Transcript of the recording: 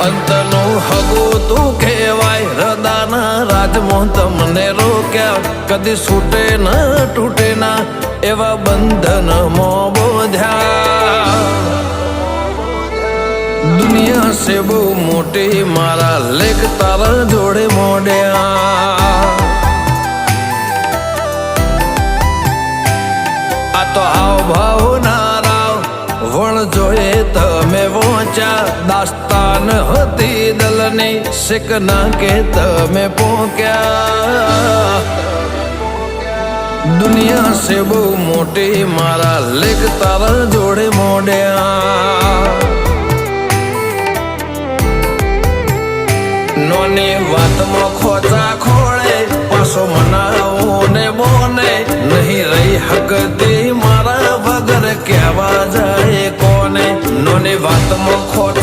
અંતનું હગું તું કહેવાય હૃદયના રાજમાં તમને રોક્યા કદી છૂટે ન તૂટે ના એવા બંધનમાં બોધ્યા દુનિયા છે બહુ મોટી મારા લેખ તારા જોડે મોડ્યા આ તો આવ ભાવ ના રાવ વણ જોઈએ તમે વોચા દાસ્તાન હતી દલની શીખ ના કે તમે પોક્યા દુનિયા છે બહુ મોટી મારા લેખ તારા જોડે મોડ્યા નોની વાતમાં ખોચા ખોળે પાછો મનાવો ને બોને નહીં રહી હકતી મારા વગર કહેવા જાય કોને નોની વાતમાં ખોચા